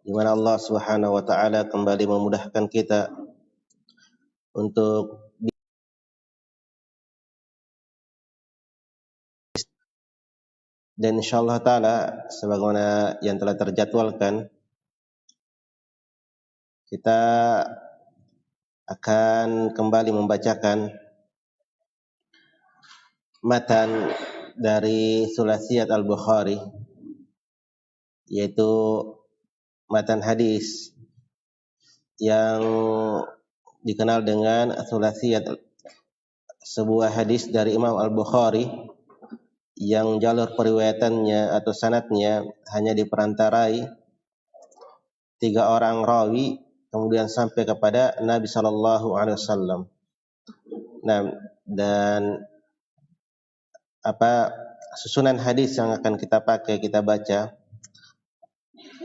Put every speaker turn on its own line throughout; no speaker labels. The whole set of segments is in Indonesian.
di mana Allah Subhanahu wa taala kembali memudahkan kita untuk dan insyaallah taala sebagaimana yang telah terjadwalkan kita akan kembali membacakan matan dari Sulasiyat Al-Bukhari, yaitu matan hadis yang dikenal dengan Sulasiyat, sebuah hadis dari Imam Al-Bukhari yang jalur periwayatannya atau sanadnya hanya diperantarai 3 orang rawi kemudian sampai kepada Nabi sallallahu alaihi wasallam. Nah, dan susunan hadis yang akan kita pakai, kita baca.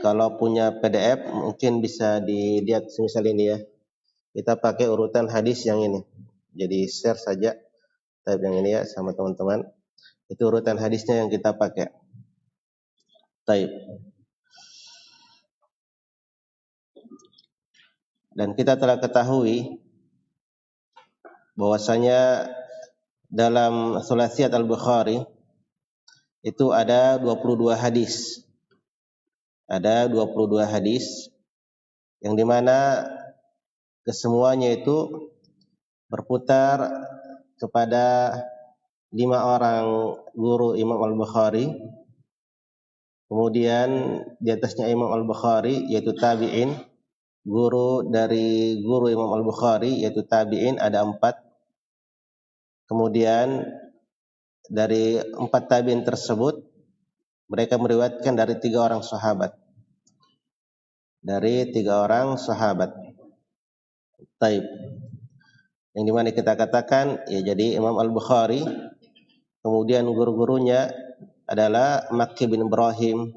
Kalau punya PDF mungkin bisa dilihat semisal ini ya. Kita pakai urutan hadis yang ini. Jadi share saja tab yang ini ya sama teman-teman. Itu urutan hadisnya yang kita pakai. Taib. Dan kita telah ketahui bahwasanya dalam Sulasiyat Al-Bukhari itu ada 22 hadis. Ada 22 hadis yang dimana kesemuanya itu berputar kepada 5 orang guru Imam Al-Bukhari. Kemudian di atasnya Imam Al-Bukhari yaitu tabi'in, guru dari guru Imam Al-Bukhari yaitu tabi'in ada 4. Kemudian dari 4 tabi'in tersebut mereka meriwayatkan dari 3 orang sahabat. Dari 3 orang sahabat. Taib. Yang dimana kita katakan ya jadi Imam Al-Bukhari, kemudian guru-gurunya adalah Makki bin Ibrahim,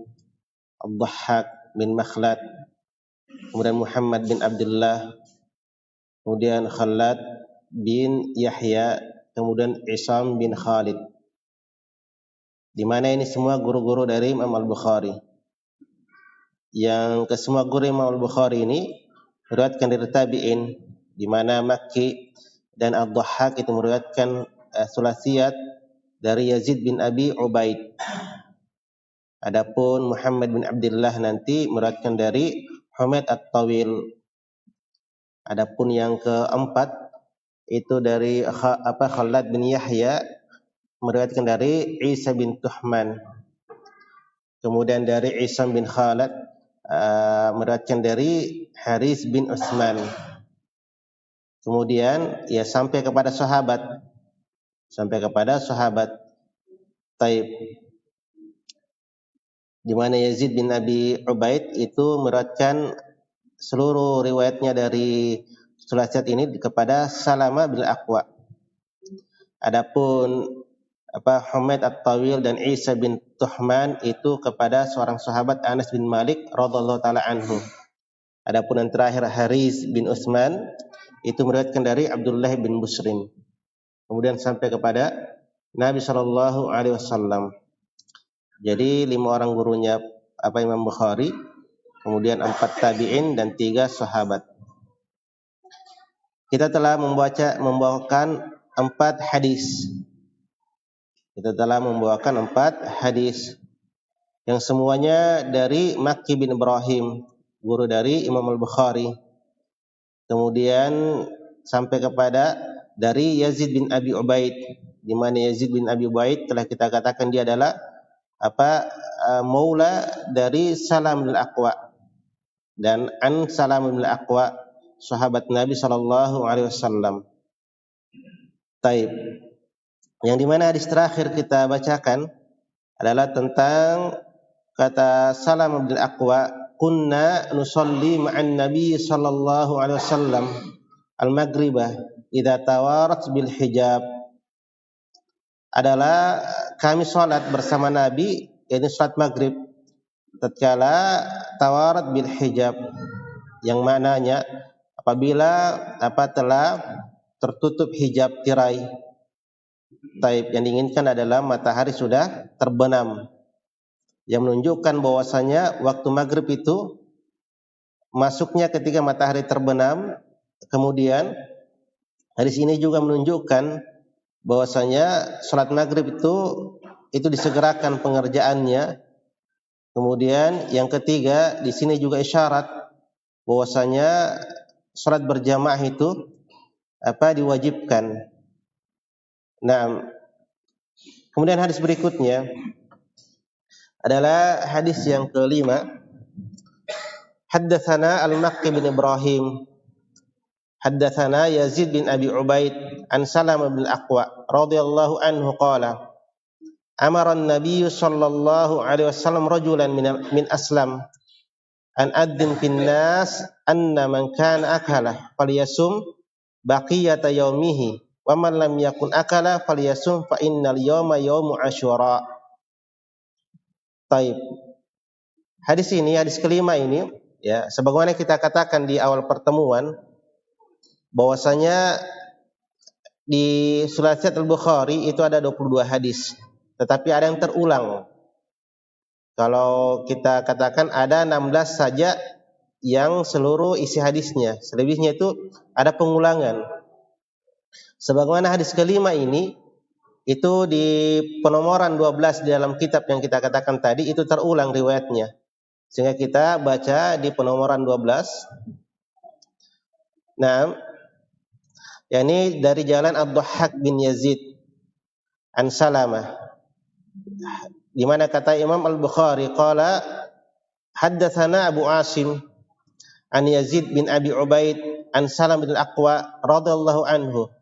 Ad-Dhahhak bin Makhlad, kemudian Muhammad bin Abdullah, kemudian Khalad bin Yahya, kemudian Isam bin Khalid. Di mana ini semua guru-guru dari Imam Al-Bukhari. Yang kesemua guru Imam Al-Bukhari ini meriwayatkan dari tabi'in, di mana Makki dan Ad-Dhahhak itu meriwayatkan Sulasiyat dari Yazid bin Abi Ubaid. Adapun Muhammad bin Abdullah nanti meriwayatkan dari Humaid At-Tawil. Adapun yang keempat itu dari Khalad bin Yahya meriwayatkan dari Isa bin Tuhman. Kemudian dari Isam bin Khalid meriwayatkan dari Haris bin Utsman. Kemudian ya sampai kepada sahabat. Taib. Di mana Yazid bin Abi Ubaid itu meriwayatkan seluruh riwayatnya dari Sulasiyat ini kepada Salama bin Aqwa. Adapun Humaid At-Tawil dan Isa bin Tuhman itu kepada seorang sahabat Anas bin Malik radhiyallahu taala anhu. Adapun yang terakhir Haris bin Utsman itu meriwayatkan dari Abdullah bin Busrin. Kemudian sampai kepada Nabi sallallahu alaihi wasallam. Jadi 5 orang gurunya Imam Bukhari, kemudian 4 tabi'in dan 3 sahabat. Kita telah membawakan 4 hadis. Yang semuanya dari Makki bin Ibrahim, guru dari Imam Al-Bukhari. Kemudian sampai kepada dari Yazid bin Abi Ubaid, di mana Yazid bin Abi Ubaid telah kita katakan dia adalah maula dari Salam bin Aqwa, dan an Salam bin Aqwa sahabat Nabi sallallahu alaihi wasallam. Taib. Yang dimana hadis terakhir kita bacakan adalah tentang kata Salam bin Aqwa, kunna nusalli ma'an Nabi sallallahu alaihi wasallam al-maghribah idza tawarat bil hijab. Adalah kami salat bersama Nabi, yaitu salat maghrib tatkala tawarat bil hijab, yang maknanya apabila telah tertutup hijab tirai. Taib, yang diinginkan adalah matahari sudah terbenam, yang menunjukkan bahwasanya waktu maghrib itu masuknya ketika matahari terbenam. Kemudian hadis ini juga menunjukkan bahwasanya salat maghrib itu disegerakan pengerjaannya. Kemudian yang ketiga, di sini juga isyarat bahwasanya salat berjamaah itu diwajibkan. Nah, kemudian hadis berikutnya adalah hadis yang kelima. Haddatsana Al-Makki bin Ibrahim, haddatsana Yazid bin Abi Ubaid an Salamah bin Aqwa radhiyallahu anhu qala amara an-nabiy sallallahu alaihi wasallam rajulan min Aslam an adzin fin nas anna man kana akala falyasum baqiyata yaumihi wa man lam yakun akala falyasum fa innal yawma yaumu asyura. Taib. Hadis kelima ini, ya, sebagaimana kita katakan di awal pertemuan bahwasanya di Sulat Al-Bukhari itu ada 22 hadis, tetapi ada yang terulang. Kalau kita katakan ada 16 saja yang seluruh isi hadisnya, selebihnya itu ada pengulangan. Sebagaimana hadis kelima ini itu di penomoran 12 di dalam kitab yang kita katakan tadi itu terulang riwayatnya. Sehingga kita baca di penomoran 12. Nah, yakni dari jalan Ad-Dhahhak bin Yazid an Salamah, di mana kata Imam Al-Bukhari qala haddatsana Abu Asim an Yazid bin Abi Ubaid an Salam bin Aqwa radhiyallahu anhu.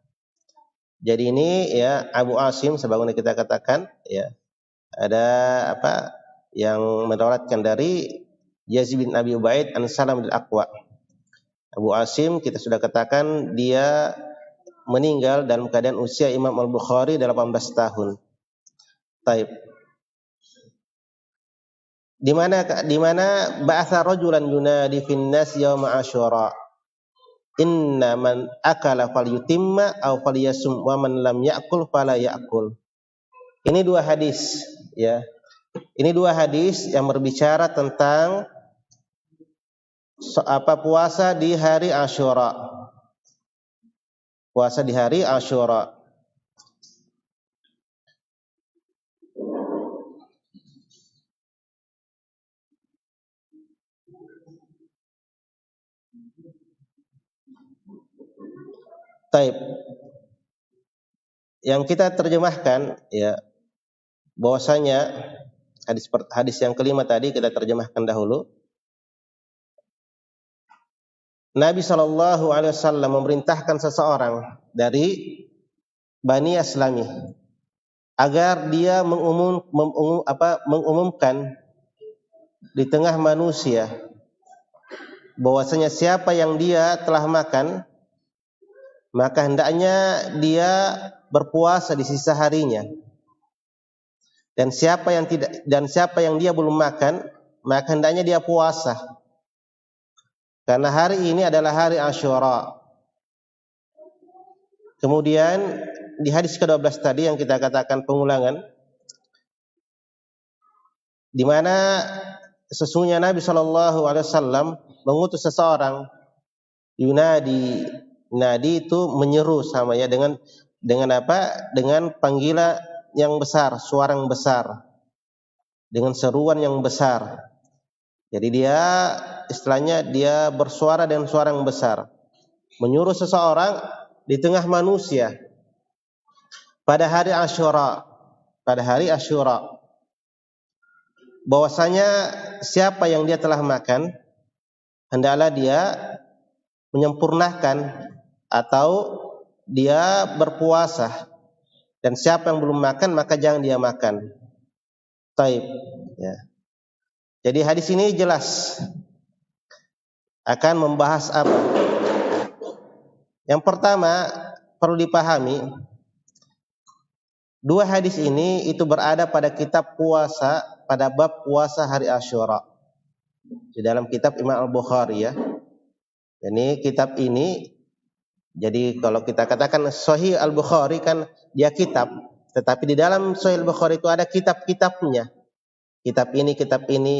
Jadi ini, ya, Abu Asim sebagaimana kita katakan, ya, ada yang meriwayatkan dari Yazid bin Abi Ubaid an Salam bin Aqwa. Abu Asim kita sudah katakan dia meninggal dalam keadaan usia Imam Al-Bukhari 18 tahun. Taib. Di mana ba'atha rajulan yunadi fin nas yauma asyura. Inna man akala falyutimma aw falyasum wa man lam ya'kul fala ya'kul. Ini dua hadis, ya. Ini dua hadis yang berbicara tentang puasa di hari Asyura. Puasa di hari Asyura. Taib. Yang kita terjemahkan, ya, bahwasanya hadis yang kelima tadi kita terjemahkan dahulu. Nabi sallallahu alaihi wasallam memerintahkan seseorang dari Bani Aslami agar dia mengumumkan di tengah manusia bahwasanya siapa yang dia telah makan maka hendaknya dia berpuasa di sisa harinya. Dan siapa yang dia belum makan, maka hendaknya dia puasa. Karena hari ini adalah hari Asyura. Kemudian di hadis ke-12 tadi yang kita katakan pengulangan, di mana sesungguhnya Nabi sallallahu alaihi wasallam mengutus seseorang yunadi. Nadi itu menyeru sama, ya, dengan dengan panggilan yang besar, suara yang besar, dengan seruan yang besar. Jadi dia istilahnya dia bersuara dengan suara yang besar, menyuruh seseorang di tengah manusia pada hari Asyura, bahwasanya siapa yang dia telah makan hendaklah dia menyempurnakan atau dia berpuasa, dan siapa yang belum makan maka jangan dia makan. Taib, ya. Jadi hadis ini jelas akan membahas apa? Yang pertama perlu dipahami, dua hadis ini itu berada pada kitab puasa, pada bab puasa hari Asyura di dalam kitab Imam Al-Bukhari, ya. Jadi kitab ini, jadi kalau kita katakan Sahih Al-Bukhari kan dia kitab, tetapi di dalam Sahih Al-Bukhari itu ada kitab-kitabnya. Kitab ini,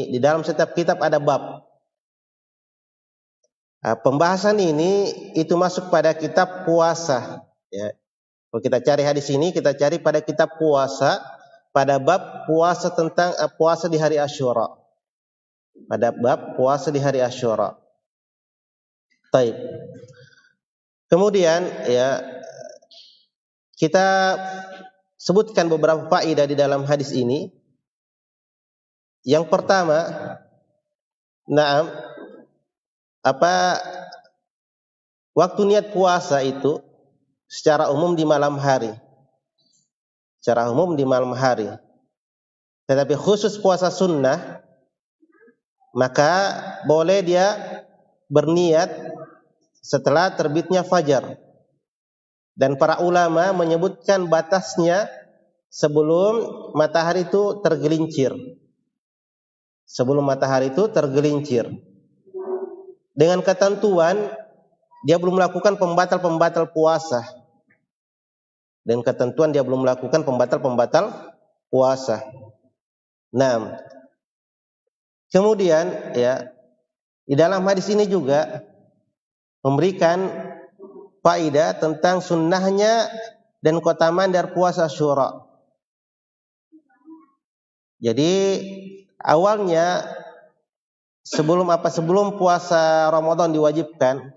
di dalam setiap kitab ada bab. Pembahasan ini itu masuk pada kitab puasa. Ya. Kalau kita cari hadis ini, kita cari pada kitab puasa, pada bab puasa tentang puasa di hari Asyura. Pada bab puasa di hari Asyura. Taib. Kemudian ya kita sebutkan beberapa faedah di dalam hadis ini. Yang pertama, waktu niat puasa itu secara umum di malam hari. Secara umum di malam hari. Tetapi khusus puasa sunnah, maka boleh dia berniat setelah terbitnya fajar. Dan para ulama menyebutkan batasnya sebelum matahari itu tergelincir. Sebelum matahari itu tergelincir. Dengan ketentuan dia belum melakukan pembatal-pembatal puasa. Dan ketentuan dia belum melakukan pembatal-pembatal puasa. Nah, kemudian ya di dalam hadis ini juga memberikan faedah tentang sunnahnya dan keutamaan dari puasa Asyura. Jadi awalnya sebelum puasa Ramadan diwajibkan,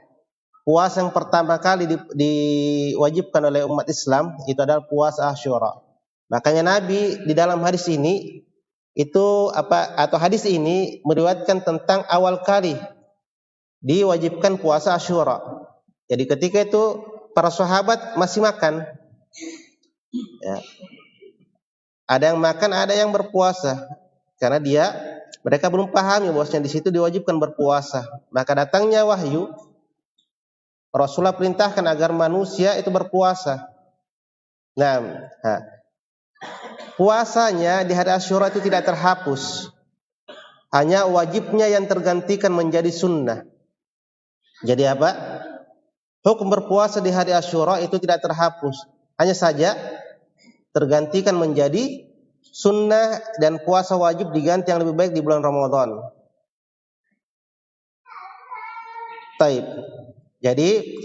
puasa yang pertama kali diwajibkan oleh umat Islam itu adalah puasa Asyura. Makanya Nabi di dalam hadis ini hadis ini meriwayatkan tentang awal kali diwajibkan puasa Asyura. Jadi ketika itu para sahabat masih makan. Ya. Ada yang makan, ada yang berpuasa. Karena mereka belum pahami bahwasanya di situ diwajibkan berpuasa. Maka datangnya wahyu, Rasulullah perintahkan agar manusia itu berpuasa. Nah, puasanya di hari Asyura itu tidak terhapus. Hanya wajibnya yang tergantikan menjadi sunnah. Jadi apa? Hukum berpuasa di hari Asyura itu tidak terhapus. Hanya saja tergantikan menjadi sunnah dan puasa wajib diganti yang lebih baik di bulan Ramadan. Taib. Jadi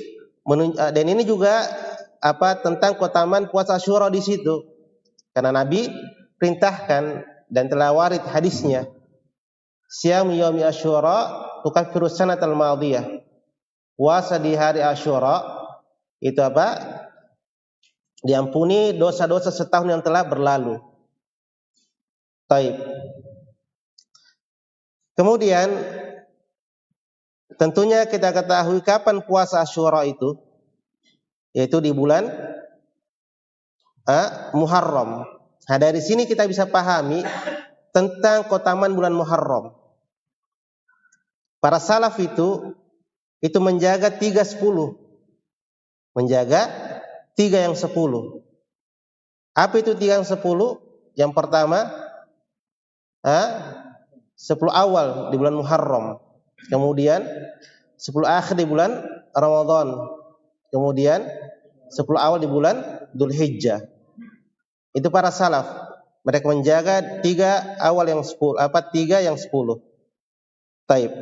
dan ini juga tentang keutamaan puasa Asyura di situ. Karena Nabi perintahkan dan telah warid hadisnya. Siyam yaumi Asyura tukaffiru sanatal madiyah. Puasa di hari Asyura itu diampuni dosa-dosa setahun yang telah berlalu. Taib. Kemudian tentunya kita ketahui kapan puasa Asyura itu, yaitu di bulan Muharram. Nah, dari sini kita bisa pahami tentang keutamaan bulan Muharram. Para salaf itu menjaga 3-10. Menjaga 3 yang 10. Apa itu 3 yang 10? Yang pertama 10 awal di bulan Muharram. Kemudian 10 akhir di bulan Ramadan. Kemudian 10 awal di bulan Dzulhijjah. Itu para salaf. Mereka menjaga 3 awal yang 10, 3 yang 10. Taib.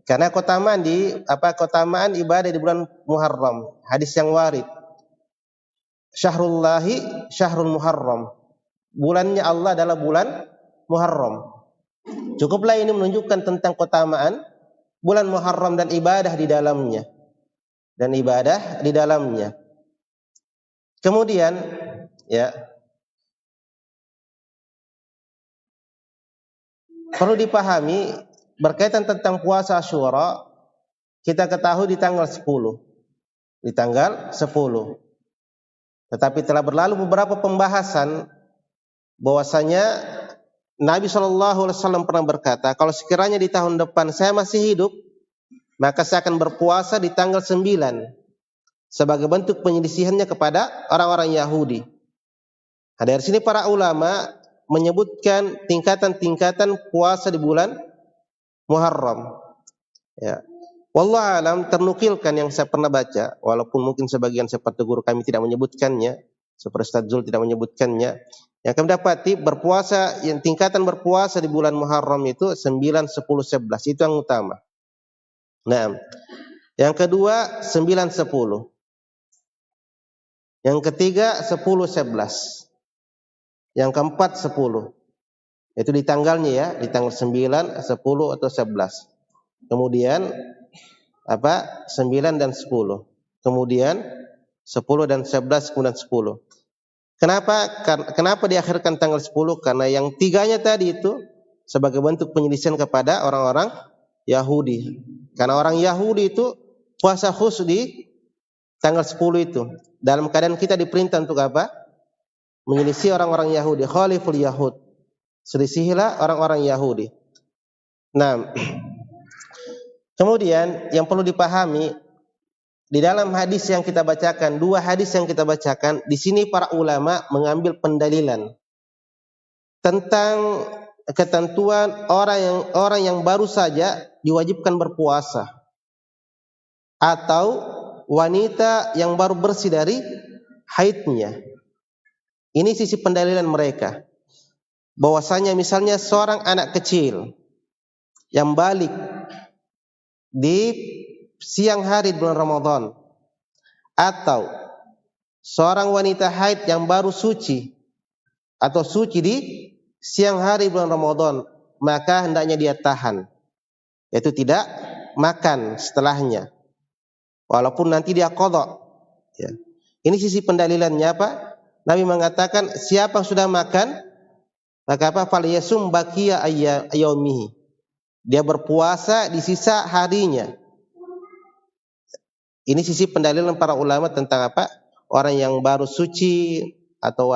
Karena keutamaan ibadah di bulan Muharram. Hadis yang warid. Syahrullahi syahrul Muharram. Bulannya Allah adalah bulan Muharram. Cukuplah ini menunjukkan tentang keutamaan bulan Muharram dan ibadah di dalamnya. Kemudian ya perlu dipahami berkaitan tentang puasa Asyura, kita ketahui di tanggal 10. Di tanggal 10. Tetapi telah berlalu beberapa pembahasan bahwasanya Nabi SAW pernah berkata, kalau sekiranya di tahun depan saya masih hidup, maka saya akan berpuasa di tanggal 9 sebagai bentuk penyelisihannya kepada orang-orang Yahudi. Nah, dari sini para ulama menyebutkan tingkatan-tingkatan puasa di bulan Muharram. Ya. Wallahu alam, ternukilkan yang saya pernah baca, walaupun mungkin sebagian seperti guru kami tidak menyebutkannya, seperti Ustaz Zul tidak menyebutkannya. Yang kami dapati tingkatan berpuasa di bulan Muharram itu 9, 10, 11 itu yang utama. Nah, Yang kedua 9, 10. Yang ketiga 10, 11. Yang keempat 10. Itu di tanggalnya ya, di tanggal 9, 10 atau 11. Kemudian 9 dan 10. Kemudian 10 dan 11, kemudian 10. Kenapa diakhirkan tanggal 10? Karena yang tiganya tadi itu sebagai bentuk penyelisihan kepada orang-orang Yahudi. Karena orang Yahudi itu puasa khusus di tanggal 10 itu. Dalam keadaan kita diperintah untuk apa? Menyelisih orang-orang Yahudi. Khaliful Yahud. Selisihilah orang-orang Yahudi. Nah, kemudian yang perlu dipahami di dalam hadis yang kita bacakan, dua hadis yang kita bacakan, di sini para ulama mengambil pendalilan tentang ketentuan orang yang baru saja diwajibkan berpuasa atau wanita yang baru bersih dari haidnya. Ini sisi pendalilan mereka. Bahwasanya misalnya seorang anak kecil yang balik di siang hari bulan Ramadan atau seorang wanita haid yang baru suci atau suci di siang hari bulan Ramadan, maka hendaknya dia tahan, yaitu tidak makan setelahnya walaupun nanti dia qadha ya. Ini sisi pendalilannya apa? Nabi mengatakan siapa yang sudah makan maka falyasum baqiya ayyamihi. Dia berpuasa di sisa harinya. Ini sisi pendalilan para ulama tentang apa? Orang yang baru suci atau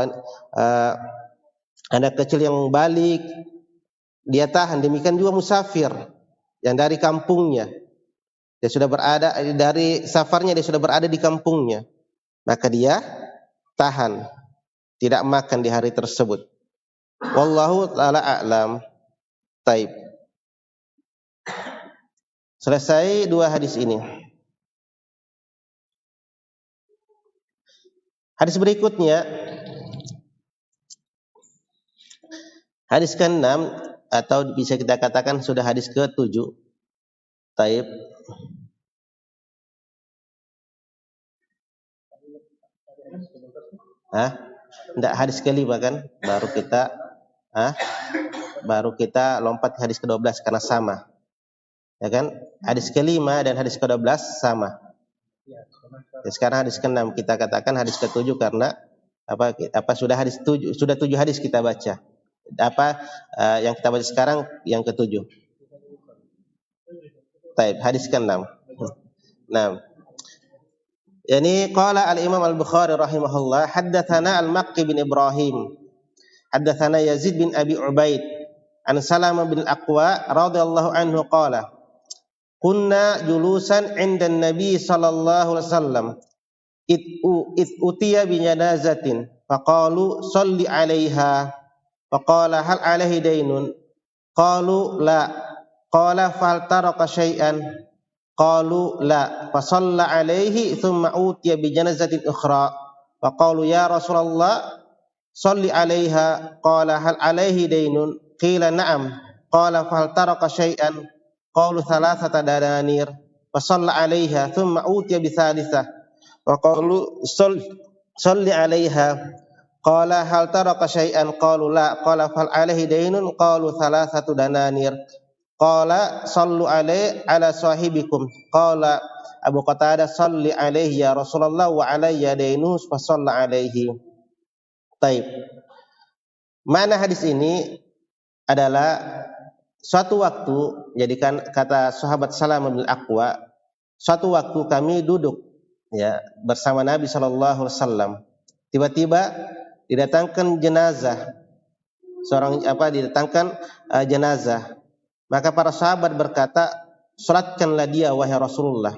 anak kecil yang balik dia tahan. Demikian juga musafir yang dari kampungnya. Dia sudah berada dari safarnya, dia sudah berada di kampungnya. Maka dia tahan, tidak makan di hari tersebut. Wallahu ta'ala a'lam. Taib. Selesai dua hadis ini. Hadis berikutnya, hadis ke-6 atau bisa kita katakan sudah hadis ke-7. Taib. Enggak, hadis ke-5 kan? Baru kita lompat ke hadis ke-12 karena sama. Ya kan? Hadis ke-5 dan hadis ke-12 sama. Ya, sekarang hadis ke-6 kita katakan hadis ke-7 karena sudah 7 hadis kita baca. Yang kita baca sekarang yang ke-7. Baik, hadis ke-6. Nah, yani qala al-Imam Al-Bukhari rahimahullah, haddatsana Al-Makki bin Ibrahim, haddatsana Yazid bin Abi Ubaid, an Salamah bin Aqwa radhiyallahu anhu qala, kunna julusan 'inda an-nabi sallallahu alaihi wasallam id utiya bi janazatin faqalu shalli 'alaiha faqala hal 'alaihi daynun qalu la qala fal taraka syai'an qalu la fa shalla 'alaihi thumma utiya bi janazatin ukhra faqalu ya Rasulullah shalli 'alaiha qala hal 'alaihi daynun qila na'am qala fal taraka syai'an qalu thalathata dananir fa shalla 'alaiha thumma utiya bi thalithah wa qalu shalli 'alaiha qala hal taraka syai'an qalu la qala fal 'alaihi daynun qalu thalathatu dananir qala sallu 'alaihi 'ala sahibikum qala Abu Qatadah shalli 'alaihi ya Rasulullah wa 'alayya daynus fa shalla 'alaihi. Taib. Mana hadis ini adalah suatu waktu, jadikan kata sahabat Salamah bin Aqwa, suatu waktu kami duduk ya bersama Nabi sallallahu alaihi wasallam. Tiba-tiba didatangkan jenazah. Jenazah. Maka para sahabat berkata, "Salatkanlah dia wahai Rasulullah."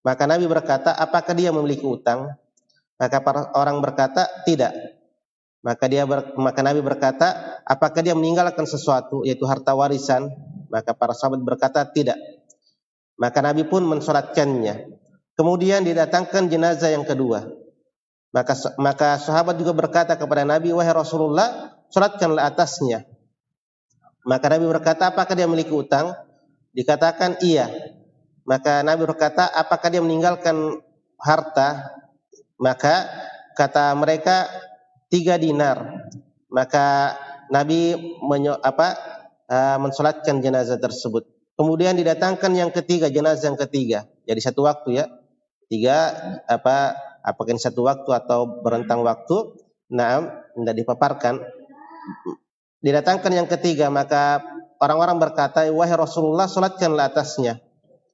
Maka Nabi berkata, "Apakah dia memiliki utang?" Maka para orang berkata, "Tidak." Maka Nabi berkata, "Apakah dia meninggalkan sesuatu, yaitu harta warisan?" Maka para sahabat berkata, "Tidak." Maka Nabi pun mensolatkannya. Kemudian didatangkan jenazah yang kedua. Maka sahabat juga berkata kepada Nabi, "Wahai Rasulullah, solatkanlah atasnya." Maka Nabi berkata, "Apakah dia memiliki utang?" Dikatakan iya. Maka Nabi berkata, apakah dia meninggalkan harta? Maka kata mereka 3 dinar. Maka Nabi mensolatkan jenazah tersebut. Kemudian didatangkan yang ketiga, jenazah yang ketiga. Jadi satu waktu ya. 3 apakah ini satu waktu atau berentang waktu? Nah, tidak dipaparkan. Didatangkan yang ketiga, maka orang-orang berkata, wahai Rasulullah, solatkanlah atasnya.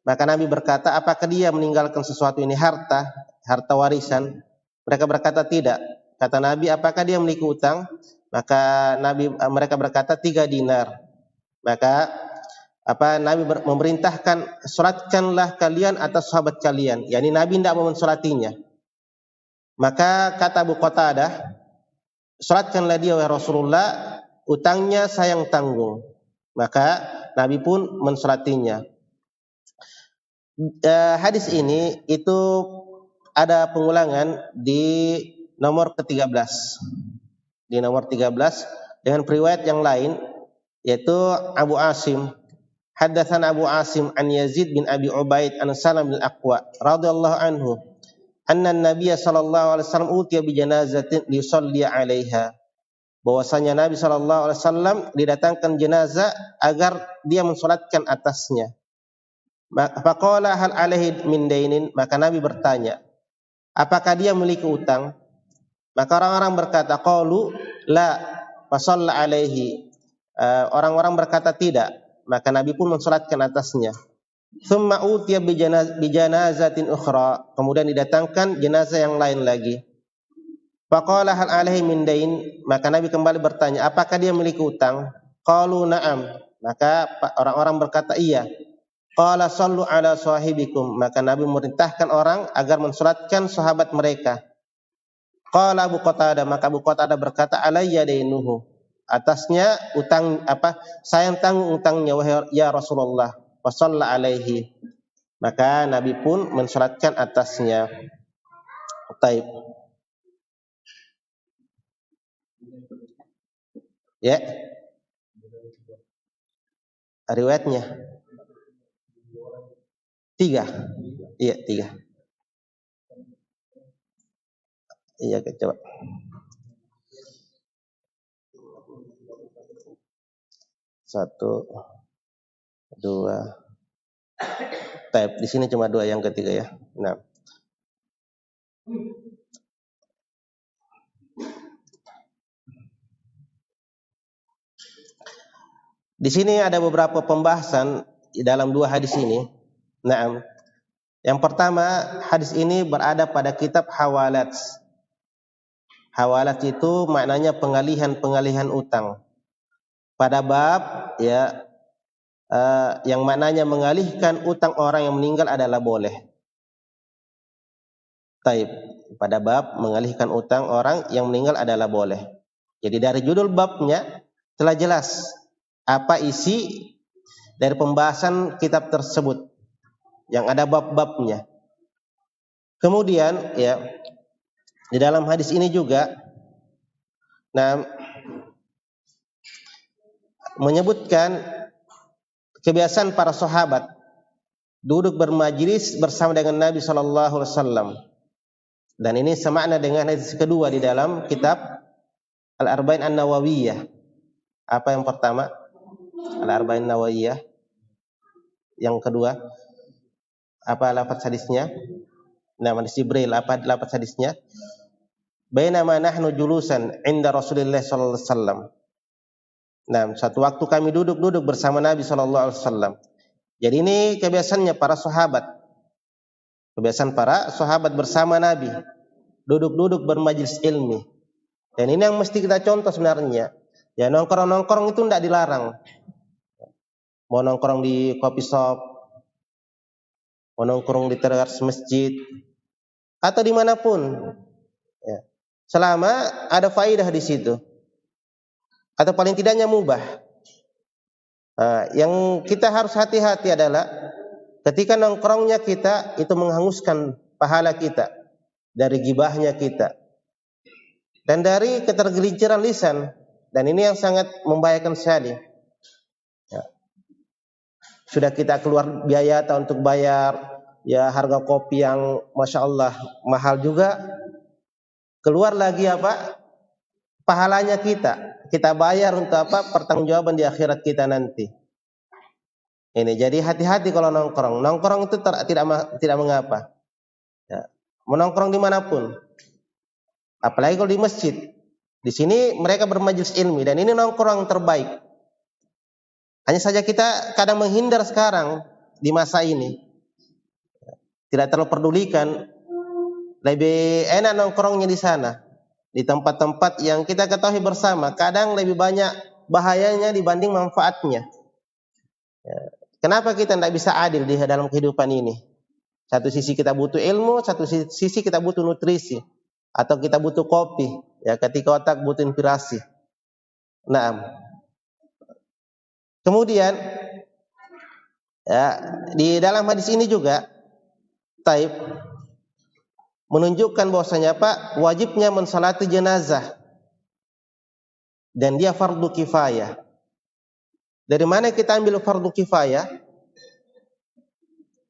Maka Nabi berkata, apakah dia meninggalkan sesuatu ini harta warisan? Mereka berkata tidak. Kata Nabi, apakah dia memiliki utang? Maka mereka berkata 3 dinar. Maka Nabi memerintahkan, solatkanlah kalian atas sahabat kalian. Yani Nabi tidak mau mensolatinya. Maka kata Abu Qatadah, solatkanlah dia wahai Rasulullah, utangnya saya yang tanggung. Maka Nabi pun mensolatinya. Hadis ini itu ada pengulangan di nomor ke-13. Di nomor 13 dengan riwayat yang lain, yaitu Abu Asim. Haddatsana Abu Asim an Yazid bin Abi Ubaid an Salam bin Aqwa radhiyallahu anhu anna an-nabiy sallallahu alaihi wasallam utiya bi janazatin li yusalli 'alaiha. Bahwasanya Nabi sallallahu alaihi wasallam didatangkan jenazah agar dia mensolatkan atasnya. Faqala hal alaihi min dainin, maka Nabi bertanya, apakah dia memiliki utang? Maka orang-orang berkata, qalu la, fa shalla alaihi. Orang-orang berkata tidak, maka Nabi pun mensolatkan atasnya. Tsumma utiya bi janazatin ukhra, kemudian didatangkan jenazah yang lain lagi. Faqala hal alaihi min dain, maka Nabi kembali bertanya, apakah dia memiliki utang? Qalu na'am, maka orang-orang berkata iya. Qala sallu ala sahibikum, maka Nabi memerintahkan orang agar mensolatkan sahabat mereka. Qala Abu Qatadah, maka Abu Qatadah berkata, alayya dainuhu, atasnya utang saya yang tanggung utangnya wahai ya Rasulullah. Fa shalla alaihi, maka Nabi pun mensolatkan atasnya. Taib. Ya. Riwayatnya 3. Iya, 3. Iya, coba. 1, 2. Taib. Di sini cuma 2 yang ketiga ya. Nah. Di sini ada beberapa pembahasan di dalam 2 hadis ini. Nah, yang pertama, hadis ini berada pada kitab hawalat. Hawalat itu maknanya pengalihan utang. Pada bab ya yang maknanya mengalihkan utang orang yang meninggal adalah boleh. Taib. Pada bab mengalihkan utang orang yang meninggal adalah boleh. Jadi dari judul babnya telah jelas apa isi dari pembahasan kitab tersebut yang ada bab-babnya. Kemudian ya di dalam hadis ini juga menyebutkan kebiasaan para sahabat duduk bermajlis bersama dengan Nabi sallallahu alaihi wasallam. Dan ini semakna dengan hadis kedua di dalam kitab Al-Arba'in An-Nawawiyah. Apa yang pertama? Al-Arba'in An-Nawawiyah. Yang kedua, apa lafaz hadisnya? Hadis Jibril, apa lafaz hadisnya? Bainama nahnu julusan 'inda Rasulillah sallallahu alaihi wasallam. Satu waktu kami duduk bersama Nabi sallallahu alaihi wasallam. Jadi ini kebiasaannya para sahabat. Kebiasaan para sahabat bersama Nabi, duduk bermajlis ilmi. Dan ini yang mesti kita contoh sebenarnya. Ya, nongkrong itu tidak dilarang. Mau nongkrong di coffee shop, mau nongkrong di teras masjid, atau dimanapun. Ya. Selama ada faidah di situ. Atau paling tidaknya mubah. Yang kita harus hati-hati adalah ketika nongkrongnya kita itu menghanguskan pahala kita dari gibahnya kita dan dari ketergelinciran lisan, dan ini yang sangat membahayakan sekali. Ya. sudah kita keluar biaya untuk bayar ya harga kopi yang masya Allah mahal juga, keluar lagi apa pahalanya kita bayar untuk apa pertanggungjawaban di akhirat kita nanti. Ini jadi hati-hati kalau nongkrong itu tidak mengapa ya. Menongkrong dimanapun, apalagi kalau di masjid. Di sini mereka bermajelis ilmi dan ini nongkrong terbaik. Hanya saja kita kadang menghindar sekarang di masa ini, tidak terlalu pedulikan. Lebih enak nongkrongnya di sana, di tempat-tempat yang kita ketahui bersama. Kadang lebih banyak bahayanya dibanding manfaatnya. Kenapa kita tidak bisa adil di dalam kehidupan ini? Satu sisi kita butuh ilmu, satu sisi kita butuh nutrisi, atau kita butuh kopi. Ya, ketika otak butuh inspirasi. Nah, kemudian ya, di dalam hadis ini juga taib menunjukkan bahwasanya apa wajibnya mensalati jenazah dan dia fardu kifayah. Dari mana kita ambil fardu kifayah?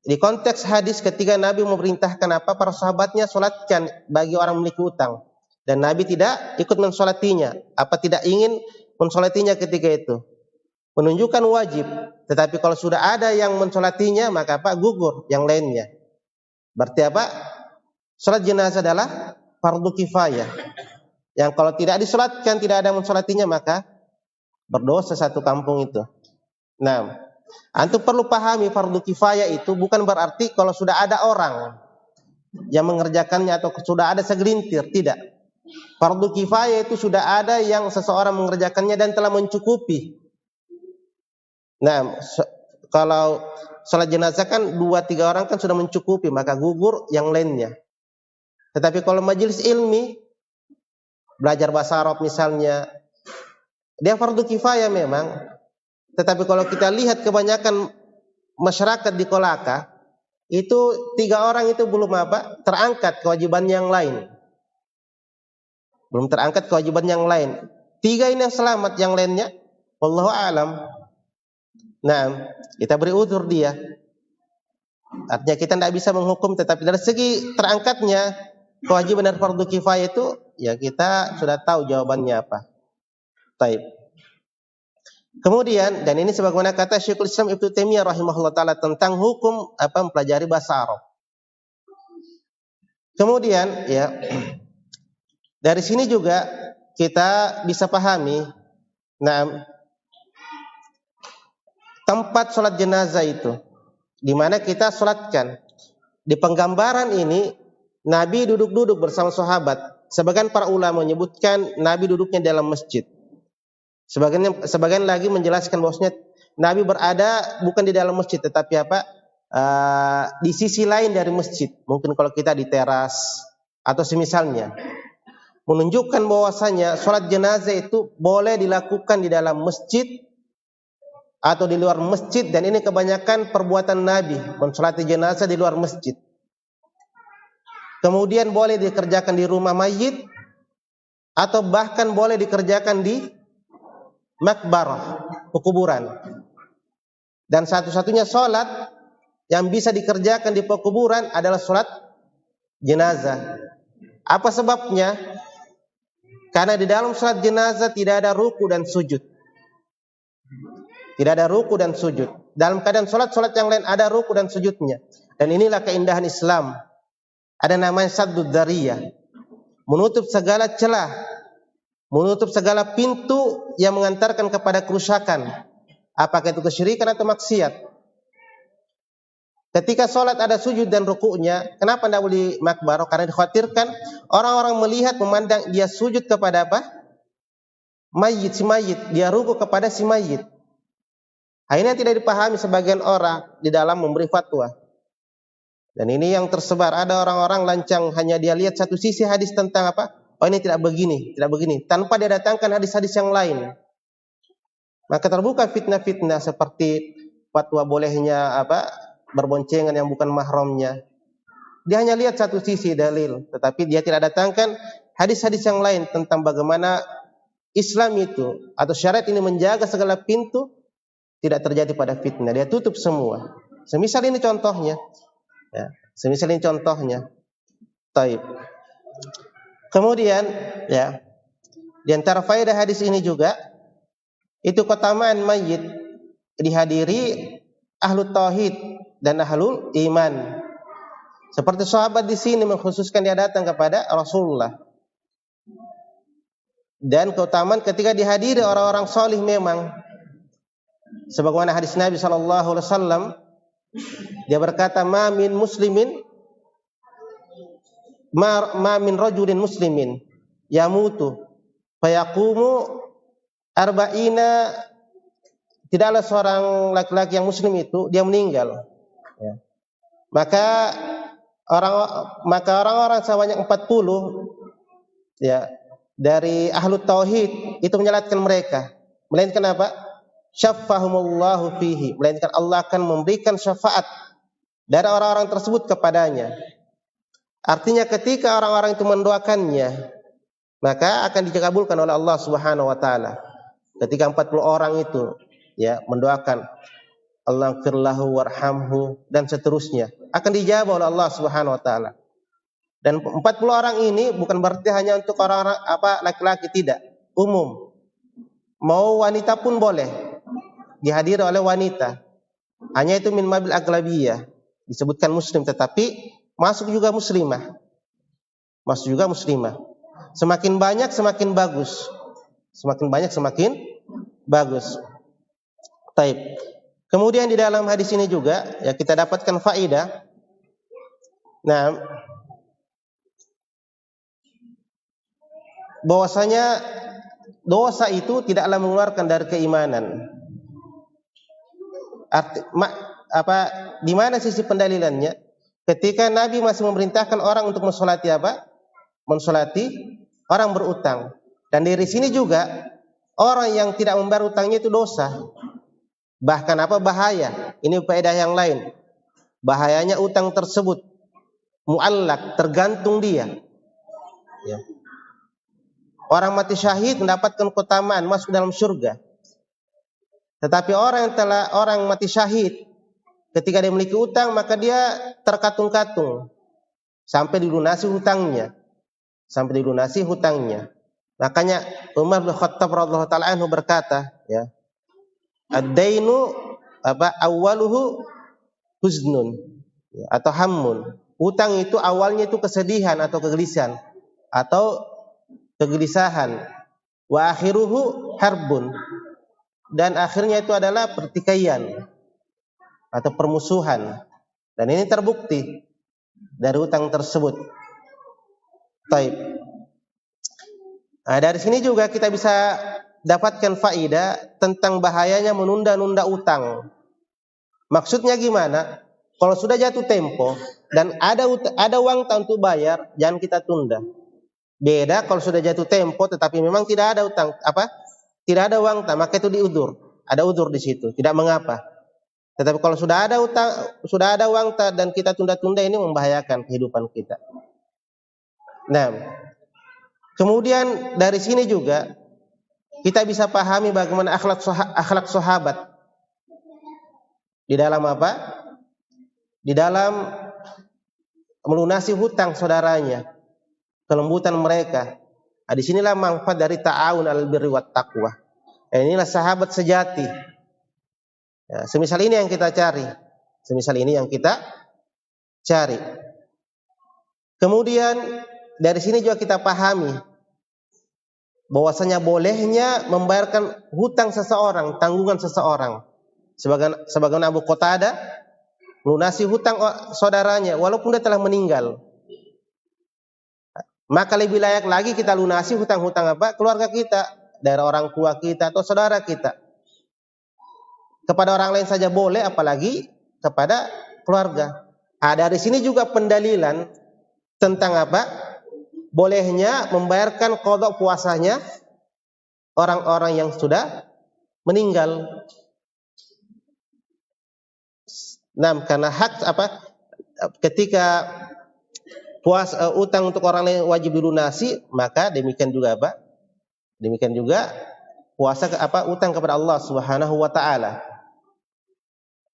Di konteks hadis ketika Nabi memerintahkan apa para sahabatnya salatkan bagi orang memiliki utang dan Nabi tidak ikut mensolatinya, apa tidak ingin mensolatinya ketika itu. Menunjukkan wajib, tetapi kalau sudah ada yang mensolatinya maka apa gugur yang lainnya. Berarti apa? Salat jenazah adalah fardu kifayah. Yang kalau tidak disolatkan, tidak ada mensolatinya maka berdosa satu kampung itu. Nah, antum perlu pahami fardu kifayah itu bukan berarti kalau sudah ada orang yang mengerjakannya atau sudah ada segelintir, tidak. Fardu kifayah itu sudah ada yang seseorang mengerjakannya dan telah mencukupi. Nah, kalau salat jenazah kan 2-3 orang kan sudah mencukupi, maka gugur yang lainnya. Tetapi kalau majelis ilmi, belajar bahasa Arab misalnya, dia fardu kifayah memang. Tetapi kalau kita lihat kebanyakan masyarakat di Kolaka, itu 3 orang itu belum apa terangkat kewajiban yang lain. Belum terangkat kewajiban yang lain. 3 ini yang selamat, yang lainnya wallahu a'lam. Nah, kita beri uzur dia. Artinya kita tidak bisa menghukum, tetapi dari segi terangkatnya kewajiban dari fardu kifayah itu, ya kita sudah tahu jawabannya apa. Taib. Kemudian, dan ini sebagaimana kata Syekhul Islam Ibnu Taimiyah rahimahullah taala tentang hukum apa mempelajari bahasa Arab. Kemudian, ya dari sini juga kita bisa pahami, nah tempat sholat jenazah itu, di mana kita sholatkan. Di penggambaran ini, Nabi duduk-duduk bersama sahabat. Sebagian para ulama menyebutkan Nabi duduknya dalam masjid. Sebagian lagi menjelaskan bahwasanya Nabi berada bukan di dalam masjid, tetapi apa? Di sisi lain dari masjid. Mungkin kalau kita di teras atau semisalnya. Menunjukkan bahwasanya sholat jenazah itu boleh dilakukan di dalam masjid atau di luar masjid, dan ini kebanyakan perbuatan Nabi mensolati jenazah di luar masjid. Kemudian boleh dikerjakan di rumah mayit atau bahkan boleh dikerjakan di makbarah, pekuburan. Dan satu-satunya sholat yang bisa dikerjakan di pekuburan adalah sholat jenazah. Apa sebabnya? Karena di dalam sholat jenazah tidak ada ruku dan sujud. Tidak ada ruku dan sujud. Dalam keadaan sholat yang lain ada ruku dan sujudnya. Dan inilah keindahan Islam. Ada namanya saddud dzariyah. Menutup segala celah. Menutup segala pintu yang mengantarkan kepada kerusakan. Apakah itu kesyirikan atau maksiat. Ketika sholat ada sujud dan rukunya, kenapa tidak boleh makbarah? Karena dikhawatirkan orang-orang melihat, memandang dia sujud kepada apa? Mayit, si mayit. Dia ruku kepada si mayit. Akhirnya tidak dipahami sebagian orang di dalam memberi fatwa. Dan ini yang tersebar. Ada orang-orang lancang hanya dia lihat satu sisi hadis tentang apa? Oh ini tidak begini, tanpa dia datangkan hadis-hadis yang lain. Maka terbuka fitnah-fitnah seperti fatwa bolehnya apa? Berboncengan yang bukan mahramnya. Dia hanya lihat satu sisi dalil, tetapi dia tidak datangkan hadis-hadis yang lain tentang bagaimana Islam itu atau syariat ini menjaga segala pintu tidak terjadi pada fitnah. Dia tutup semua. Semisal ini contohnya. Ya, semisal ini contohnya. Taib. Kemudian ya, di antara faedah hadis ini juga itu keutamaan mayit dihadiri ahlu tauhid dan ahlul iman. Seperti sahabat di sini mengkhususkan dia datang kepada Rasulullah. Dan keutamaan ketika dihadiri orang-orang salih memang sebagaimana hadis Nabi sallallahu alaihi wasallam, dia berkata ma min rajulin muslimin yamutu fayaqumu arba'ina, tidaklah seorang laki-laki yang muslim itu dia meninggal. Ya. Maka orang-orang sebanyak 40 ya dari ahlu tauhid itu menyalatkan mereka. Melainkan apa? Syaffahumullahu fihi, melainkan Allah akan memberikan syafaat dari orang-orang tersebut kepadanya. Artinya ketika orang-orang itu mendoakannya, maka akan dikabulkan oleh Allah Subhanahu wa taala. Ketika 40 orang itu ya mendoakan Allahumma warhamhu dan seterusnya, akan dijawab oleh Allah Subhanahu wa taala. Dan 40 orang ini bukan berarti hanya untuk orang-orang laki-laki, tidak, umum. Mau wanita pun boleh dihadiri oleh wanita. Hanya itu min mabil aglabiyah, disebutkan muslim tetapi masuk juga muslimah. Masuk juga muslimah. Semakin banyak semakin bagus. Semakin banyak semakin bagus. Taib. Kemudian di dalam hadis ini juga ya kita dapatkan faedah. Nah, bahwasanya dosa itu tidaklah mengeluarkan dari keimanan. Di mana sisi pendalilannya? Ketika Nabi masih memerintahkan orang untuk mensolati apa? Mensolati orang berutang. Dan dari sini juga orang yang tidak membayar utangnya itu dosa. Bahkan bahaya? Ini faedah yang lain. Bahayanya utang tersebut muallak, tergantung dia. Ya. Orang mati syahid mendapatkan keutamaan masuk dalam surga. Tetapi orang mati syahid ketika dia memiliki utang, maka dia terkatung-katung sampai dilunasi hutangnya. Makanya Umar bin Khattab radhiyallahu taala anhu berkata, ya, ad-dainu awwaluhu huznun, ya, atau hammun. Utang itu awalnya itu kesedihan atau kegelisahan wa akhiruhu harbun, dan akhirnya itu adalah pertikaian atau permusuhan. Dan ini terbukti dari utang tersebut. Taib. Nah, dari sini juga kita bisa dapatkan faedah tentang bahayanya menunda-nunda utang. Maksudnya gimana? Kalau sudah jatuh tempo dan ada uang untuk bayar, jangan kita tunda. Beda kalau sudah jatuh tempo tetapi memang tidak ada utang, tidak ada uang, maka itu diudur. Ada udur di situ, tidak mengapa. Tetapi kalau sudah ada utang, sudah ada uang dan kita tunda-tunda, ini membahayakan kehidupan kita. Nah, kemudian dari sini juga kita bisa pahami bagaimana akhlak sahabat di dalam di dalam melunasi hutang saudaranya, kelembutan mereka. Nah, disinilah manfaat dari ta'awun alal birri wat taqwa. Inilah sahabat sejati. Ya, semisal ini yang kita cari. Kemudian dari sini juga kita pahami bahwasanya bolehnya membayarkan hutang seseorang, tanggungan seseorang. Sebagaimana Abu Qatadah melunasi hutang saudaranya walaupun dia telah meninggal. Maka lebih layak lagi kita lunasi hutang-hutang keluarga kita, dari orang tua kita atau saudara kita. Kepada orang lain saja boleh, apalagi kepada keluarga. Dari sini juga pendalilan tentang bolehnya membayarkan qadha puasanya orang-orang yang sudah meninggal. Nah, karena hak ketika utang untuk orang lain wajib dilunasi, maka demikian juga Demikian juga puasa utang kepada Allah Subhanahu wa taala.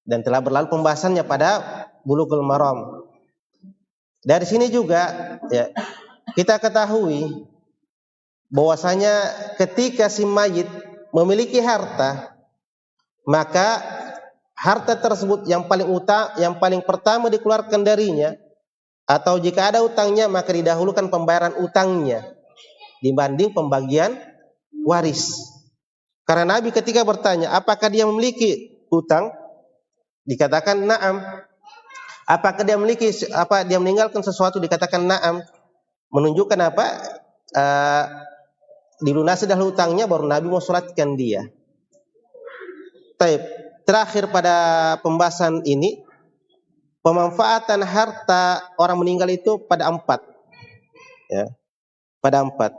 dan telah berlalu pembahasannya pada Bulughul Maram. Dari sini juga ya, kita ketahui bahwasanya ketika si mayit memiliki harta, maka harta tersebut yang paling pertama dikeluarkan darinya, atau jika ada utangnya maka didahulukan pembayaran utangnya dibanding pembagian waris. Karena Nabi ketika bertanya, apakah dia memiliki utang? Dikatakan na'am. Apakah dia meninggalkan sesuatu? Dikatakan na'am. Menunjukkan apa? Dilunasi dahulu utangnya, baru Nabi mau suratkan dia. Taib. Terakhir pada pembahasan ini, pemanfaatan harta orang meninggal itu pada 4. Ya, pada 4.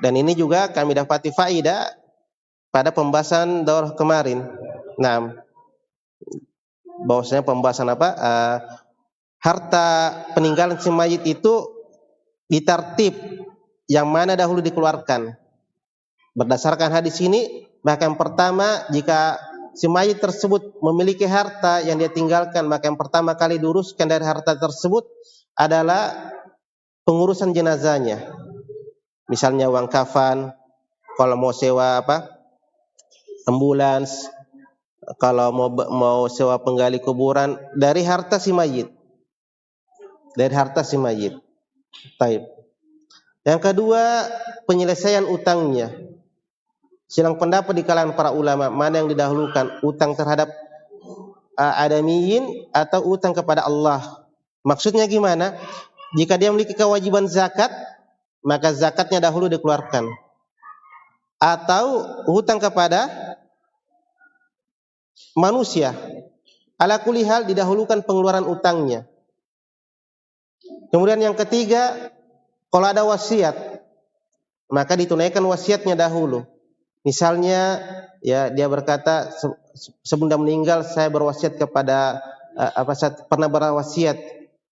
Dan ini juga kami dapati faidah pada pembahasan daurah kemarin. Nah, bahwasanya pembahasan harta peninggalan si mayit itu ditertib yang mana dahulu dikeluarkan. Berdasarkan hadis ini, maka yang pertama, jika si mayit tersebut memiliki harta yang dia tinggalkan, maka yang pertama kali diuruskan dari harta tersebut adalah pengurusan jenazahnya. Misalnya uang kafan, kalau mau sewa ambulans, kalau mau sewa penggali kuburan, dari harta si mayit. Dari harta si mayit. Taib. Yang kedua, penyelesaian utangnya. Silang pendapat di kalangan para ulama, mana yang didahulukan, utang terhadap adamiyin atau utang kepada Allah. Maksudnya gimana? Jika dia memiliki kewajiban zakat, maka zakatnya dahulu dikeluarkan. Atau hutang kepada manusia, ala kulli hal didahulukan pengeluaran utangnya. Kemudian yang ketiga, kalau ada wasiat, maka ditunaikan wasiatnya dahulu. Misalnya ya, dia berkata sebelum meninggal saya berwasiat kepada saya pernah berwasiat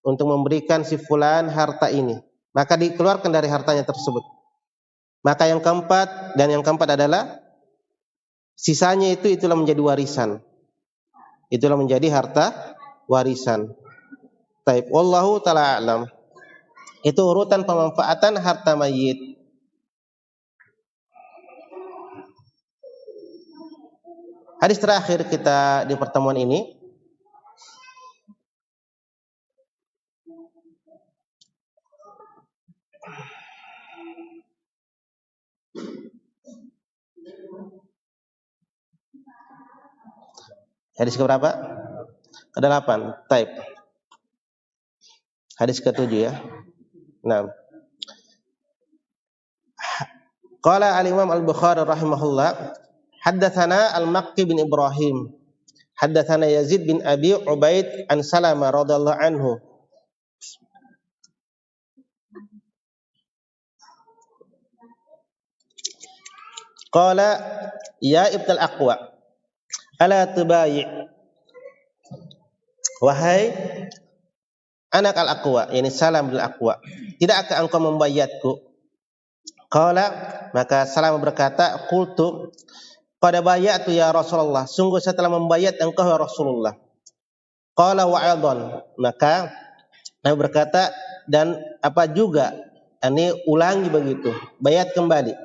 untuk memberikan si fulan harta ini, maka dikeluarkan dari hartanya tersebut. Maka yang keempat adalah sisanya itulah menjadi warisan. Itulah menjadi harta warisan. Taib, wallahu taala a'lam. Itu urutan pemanfaatan harta mayit. Hadis terakhir kita di pertemuan ini, hadis keberapa? Ke-8. Taib. Hadis ke-7 ya. Nah. Qala al-Imam Al-Bukhari rahimahullah, haddatsana Al-Makki bin Ibrahim, haddatsana Yazid bin Abi Ubaid an Salamah radhiyallahu anhu. Qala ya Ibn al-Aqwa, ala tubayi', wahai anak al-Aqwa, yani Salam bin al-Aqwa, tidakkah engkau membayatku? Qala, maka Salam berkata, qultu qad bayatu ya Rasulullah, sungguh saya telah membayat engkau ya Rasulullah. Qala wa aidan, maka Nabi berkata, dan apa juga, ini ulangi begitu, bayat kembali.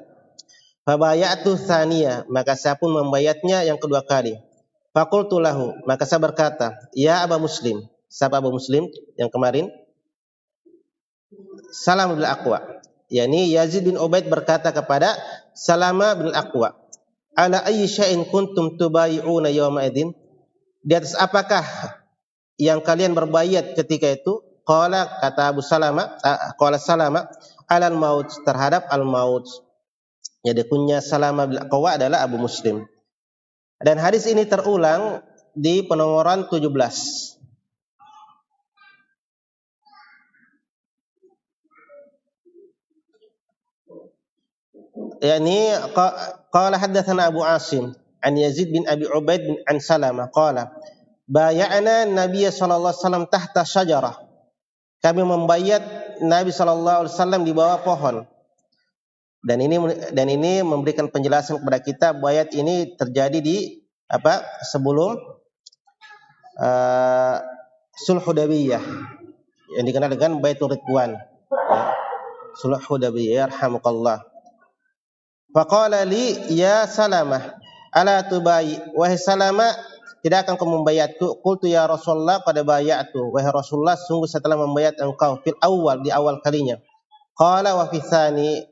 Fa bayatu tsaniyah, maka saya pun membayatnya yang kedua kali. Faqultu lahu, maka saya berkata, ya Aba Muslim. Siapa Abu Muslim yang kemarin? Salam bin Aqwa. Yani Yazid bin Ubaid berkata kepada Salama bin Aqwa, ala ayyi syai'in kuntum tubayi'una yawma idzin? Di atas apakah yang kalian berbayat ketika itu? Qala, kata Abu Salama, qala Salama, alal maut, terhadap al-maut. Jadi kunya Salama bin Aqwa adalah Abu Muslim. Dan hadis ini terulang di penomoran 17. Yani qala haddatsana Abu Asim an Yazid bin Abi Ubaid bin an Salamah qala bay'ana Nabiy sallallahu alaihi wasallam tahta syajarah. Kami membayat Nabi sallallahu alaihi wasallam di bawah pohon. Dan ini memberikan penjelasan kepada kita, bayat ini terjadi di sebelum uh, Sulh Hudaybiyah yang dikenal dengan Baitur Ridwan. Ya. Sulh Hudaybiyah, yarhamukallah. Faqala li ya Salamah, ala tubai, wahai Salamah, tidak akan kau membayatku? Qultu ya Rasulullah, qad bayatu, wahai Rasulullah, sungguh saya telah membayat engkau fil awal, di awal kalinya. Qala wa fi tsani,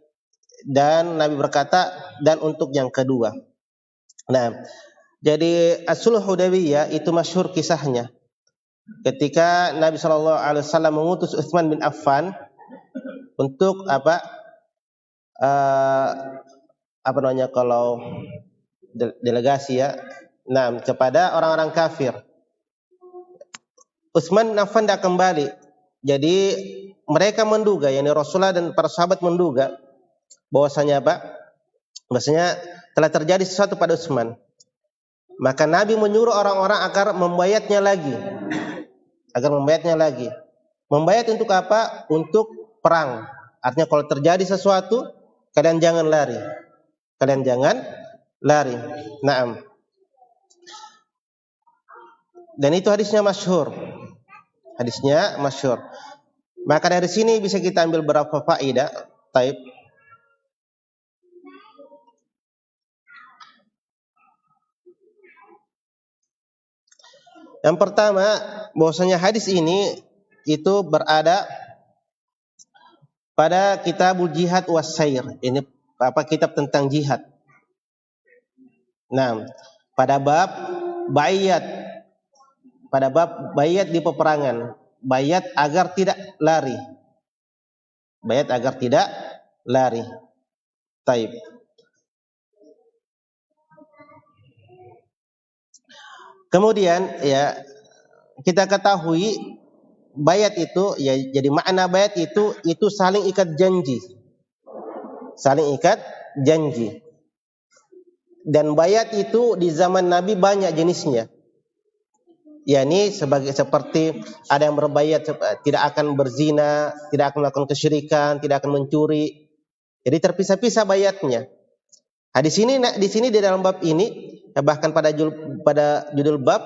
dan Nabi berkata, dan untuk yang kedua. Nah, jadi Sulh Hudaybiyah itu masyhur kisahnya. Ketika Nabi SAW mengutus Utsman bin Affan untuk apa namanya kalau delegasi ya, nah kepada orang-orang kafir. Utsman bin Affan tidak kembali. Jadi mereka menduga, yakni Rasulullah dan para sahabat menduga bahwasanya bahwasanya telah terjadi sesuatu pada Utsman. Maka Nabi menyuruh orang-orang agar membayatnya lagi. Membayat untuk apa? Untuk perang. Artinya kalau terjadi sesuatu, kalian jangan lari. Naam. Dan itu hadisnya masyhur. Maka dari sini bisa kita ambil beberapa faedah. Taib. Yang pertama, bahwasanya hadis ini itu berada pada Kitabul Jihad was Sair. Ini kitab tentang jihad. Nah, pada bab bayat di peperangan, bayat agar tidak lari. Taib. Kemudian ya kita ketahui bayat itu ya, jadi makna bayat itu saling ikat janji. Dan bayat itu di zaman Nabi banyak jenisnya. yakni seperti ada yang berbayat tidak akan berzina, tidak akan melakukan kesyirikan, tidak akan mencuri. Jadi terpisah-pisah bayatnya. Di sini di dalam bab ini, bahkan pada judul bab,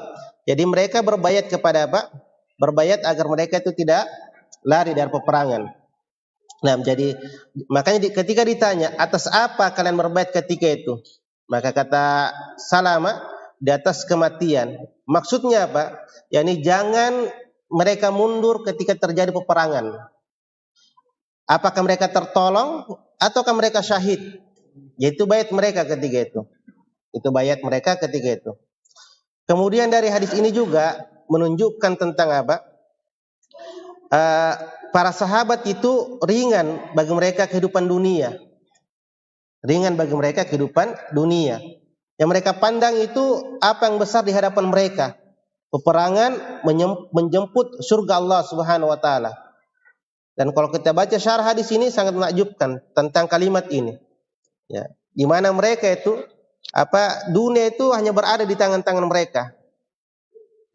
jadi mereka berbayat kepada berbayat agar mereka itu tidak lari dari peperangan. Nah, jadi makanya ketika ditanya atas apa kalian berbayat ketika itu, maka kata Salamah, di atas kematian. Maksudnya apa? yakni jangan mereka mundur ketika terjadi peperangan. Apakah mereka tertolong ataukah mereka syahid? Yaitu bayat mereka ketika itu. Kemudian dari hadis ini juga menunjukkan tentang para sahabat itu ringan bagi mereka kehidupan dunia. Yang mereka pandang itu apa yang besar di hadapan mereka. Peperangan menjemput surga Allah Subhanahu wa taala. Dan kalau kita baca syarah hadis ini sangat menakjubkan tentang kalimat ini. Ya, di mana mereka itu dunia itu hanya berada di tangan-tangan mereka.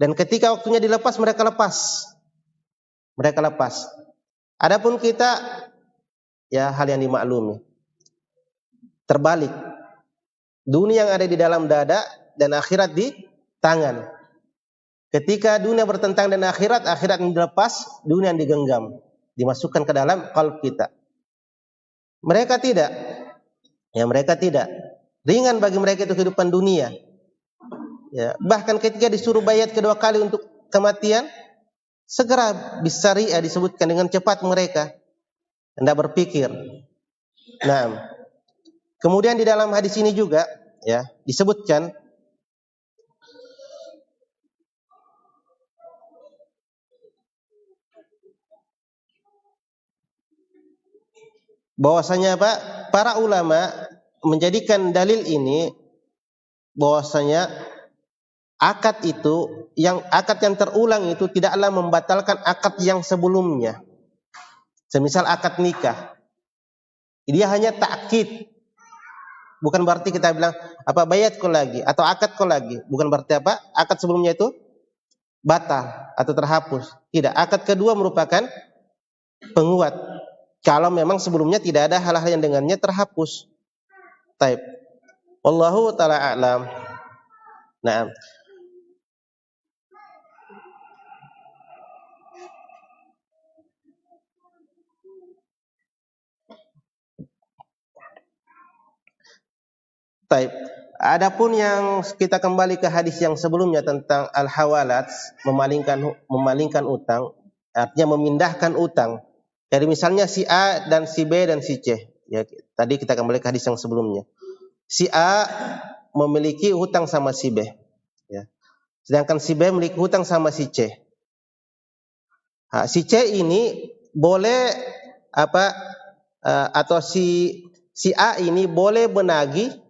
Dan ketika waktunya dilepas mereka lepas. Adapun kita ya hal yang dimaklumi. Terbalik. Dunia yang ada di dalam dada dan akhirat di tangan. Ketika dunia bertentang dan akhirat yang dilepas, dunia yang digenggam, dimasukkan ke dalam qalb kita. Mereka tidak. Ringan bagi mereka itu kehidupan dunia. Ya, bahkan ketika disuruh bayat kedua kali untuk kematian, segera bisari'ah disebutkan dengan cepat mereka. Hendak berpikir. Nah, kemudian di dalam hadis ini juga ya disebutkan bahwasanya para ulama menjadikan dalil ini bahwasanya akad yang terulang itu tidaklah membatalkan akad yang sebelumnya. Semisal akad nikah, dia hanya takkid. Bukan berarti kita bilang bayat kau lagi atau akad kau lagi. Bukan berarti akad sebelumnya itu batal atau terhapus. Tidak, akad kedua merupakan penguat. Kalau memang sebelumnya tidak ada hal-hal yang dengannya terhapus. Taib. Wallahu ta'ala a'lam. Nah. Taib. Adapun yang kita kembali ke hadis yang sebelumnya tentang al-hawalat, memalingkan utang, artinya memindahkan utang. Jadi misalnya si A dan si B dan si C. Ya, tadi kita kembali ke hadis yang sebelumnya. Si A memiliki hutang sama si B, ya. Sedangkan si B memiliki hutang sama si C. Nah, si C ini boleh atau si A ini boleh menagih.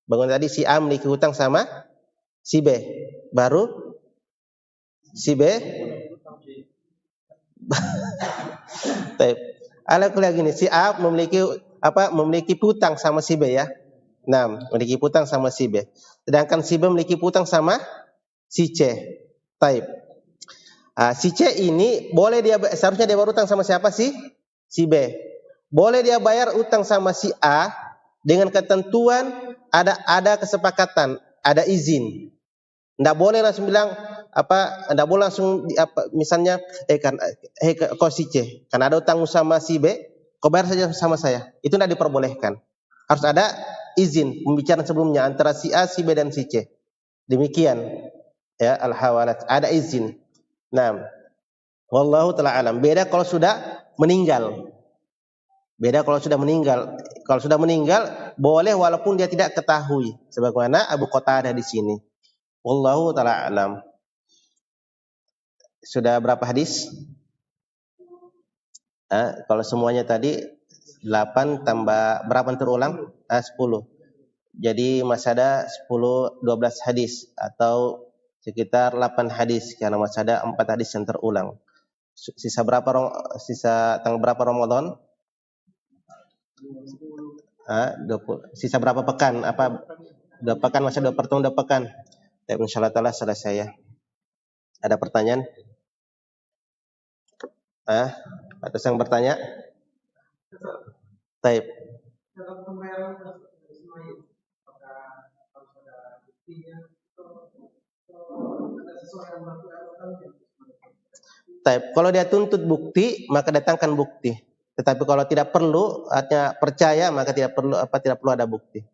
Bangun tadi si A memiliki hutang sama si B, baru si B. Ala kuliah gini, si A memiliki hutang sama si B ya. Nah, memiliki hutang sama si B. Sedangkan si B memiliki hutang sama si C. Taib. Si C ini boleh seharusnya dia berutang sama siapa sih? Si B. Boleh dia bayar utang sama si A dengan ketentuan ada kesepakatan, ada izin. Nggak boleh langsung bilang nggak boleh langsung misalnya kau si C, karena ada utang sama si B, kau bayar saja sama saya. Itu nggak diperbolehkan. Harus ada izin pembicaraan sebelumnya antara si A, si B dan si C. Demikian ya al-hawalat, ada izin. Nah, wallahu ta'ala alam. Beda kalau sudah meninggal. Kalau sudah meninggal boleh walaupun dia tidak ketahui. Sebagaimana Abu Qatadah di sini. Wallahu ta'ala alam. Sudah berapa hadis? Kalau semuanya tadi 8 tambah berapa terulang? 10. Jadi masih ada 10-12 hadis atau sekitar 8 hadis karena masih ada 4 hadis yang terulang. Sisa tanggal berapa Ramadan? 20. Sisa berapa pekan? 2 pekan, masih 2 pertemuan 2 pekan. Tapi insyaallah taala selesai ya. Ada pertanyaan? Atau yang bertanya? Taib. Taib. Kalau dia tuntut bukti, maka datangkan bukti. Tetapi kalau tidak perlu, artinya percaya, maka tidak perlu ada bukti.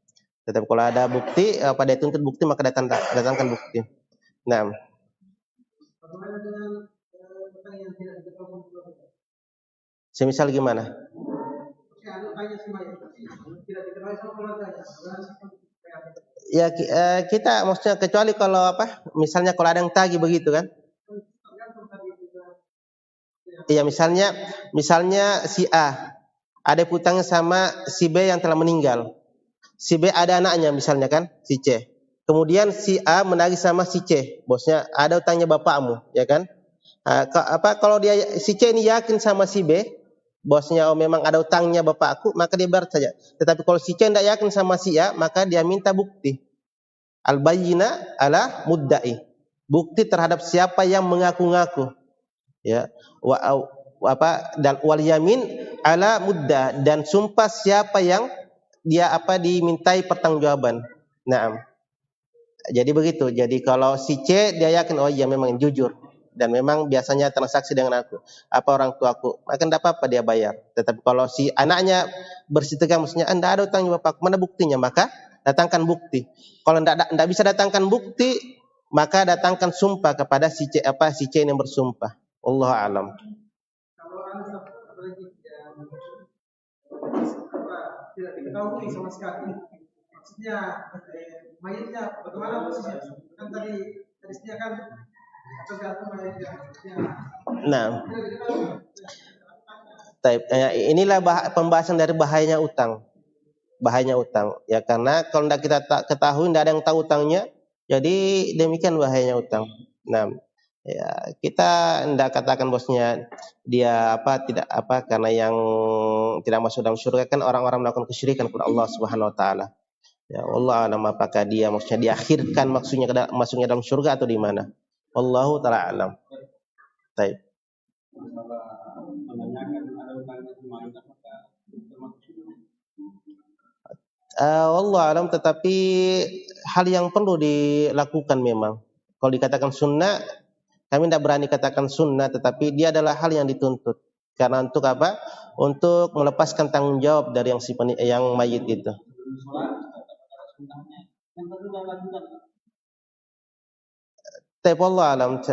Tetapi kalau ada bukti, dia tuntut bukti, maka datangkan bukti. Nah. Semisal gimana? Ya kita maksudnya kecuali kalau misalnya kalau ada yang tagih begitu kan? Iya, misalnya si A ada hutangnya sama si B yang telah meninggal. Si B ada anaknya misalnya kan, si C. Kemudian si A menagih sama si C, bosnya ada hutangnya bapakmu, ya kan? Kalau si C ini yakin sama si B, bosnya memang ada hutangnya bapakku, maka dia bayar saja. Tetapi kalau si C tidak yakin sama si A, maka dia minta bukti. Al-bayyina ala mudda'i. Bukti terhadap siapa yang mengaku-ngaku. Ya, dan wal yamin ala mudda, dan sumpah siapa yang dia dimintai pertanggungjawaban. Naam. Jadi begitu. Jadi kalau si C dia yakin iya memang jujur dan memang biasanya transaksi dengan aku, orang tuaku, maka tidak apa-apa dia bayar. Tetapi kalau si anaknya bersitegang maksudnya anda ada utang bapak, mana buktinya? Maka datangkan bukti. Kalau tidak bisa datangkan bukti, maka datangkan sumpah kepada si C yang bersumpah. Wallahu a'lam. Kalau tidak diketahui sama sekali, maksudnya mayatnya bagaimana posisinya? Kan tadi disediakan tergantung mayatnya. Nah, inilah pembahasan dari bahayanya utang. Ya, karena kalau tidak kita ketahui, tidak ada yang tahu utangnya, jadi demikian bahayanya utang. Nah, ya, kita tidak katakan bosnya dia tidak karena yang tidak masuk dalam surga kan orang-orang melakukan kesyirikan kepada Allah Subhanahu wa taala. Ya, Allah alam apakah dia maksudnya diakhirkan masuknya dalam surga atau di mana? Wallahu taala alam. Baik. Allah alam, tetapi hal yang perlu dilakukan memang. Kalau dikatakan sunnah, kami tidak berani katakan sunnah, tetapi dia adalah hal yang dituntut. Karena untuk apa? Untuk melepaskan tanggung jawab dari yang mayit itu. Tapi Allah alam,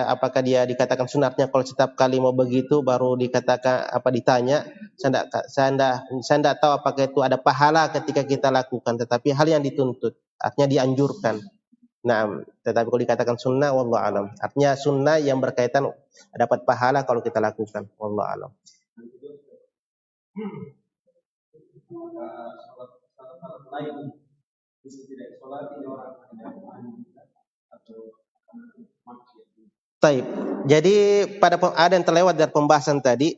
apakah dia dikatakan sunatnya kalau setiap kali mau begitu baru dikatakan apa ditanya, saya tidak tahu apakah itu ada pahala ketika kita lakukan, tetapi hal yang dituntut, artinya dianjurkan. Nah, tetapi kalau dikatakan sunnah, wallahu alam, artinya sunnah yang berkaitan dapat pahala kalau kita lakukan, wallahu alam. Taib. Jadi pada ada yang terlewat dari pembahasan tadi,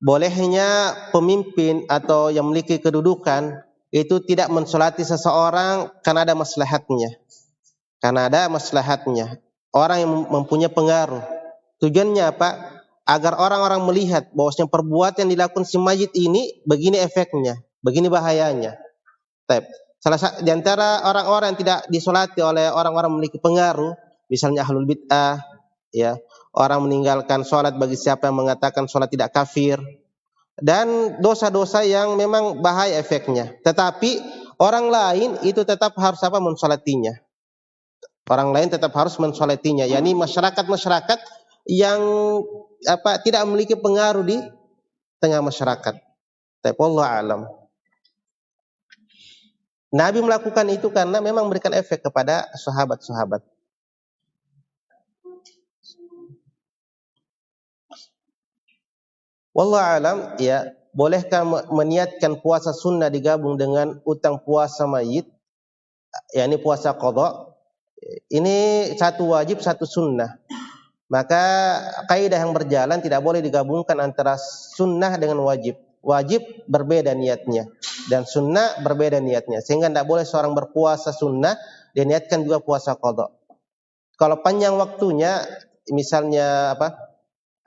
bolehnya pemimpin atau yang memiliki kedudukan itu tidak mensolati seseorang karena ada maslahatnya. Karena ada maslahatnya. Orang yang mempunyai pengaruh. Tujuannya apa? Agar orang-orang melihat bahwasanya perbuatan yang dilakukan si mayit ini begini efeknya, begini bahayanya. Taib. Di antara orang-orang yang tidak disolati oleh orang-orang memiliki pengaruh, misalnya ahlul bid'ah, ya, orang meninggalkan sholat bagi siapa yang mengatakan sholat tidak kafir, dan dosa-dosa yang memang bahaya efeknya. Tetapi orang lain itu tetap harus apa? Mensolatinya. Orang lain tetap harus mensolatinya, yakni masyarakat yang apa tidak memiliki pengaruh di tengah masyarakat. Tapi Allah alam. Nabi melakukan itu karena memang memberikan efek kepada sahabat-sahabat. Wallahu alam, ya, bolehkah meniatkan puasa sunnah digabung dengan utang puasa mayit, yakni puasa qadha? Ini satu wajib, satu sunnah. Maka kaidah yang berjalan tidak boleh digabungkan antara sunnah dengan wajib. Wajib berbeda niatnya dan sunnah berbeda niatnya. Sehingga tidak boleh seorang berpuasa sunnah dia niatkan juga puasa qadha. Kalau panjang waktunya, misalnya apa?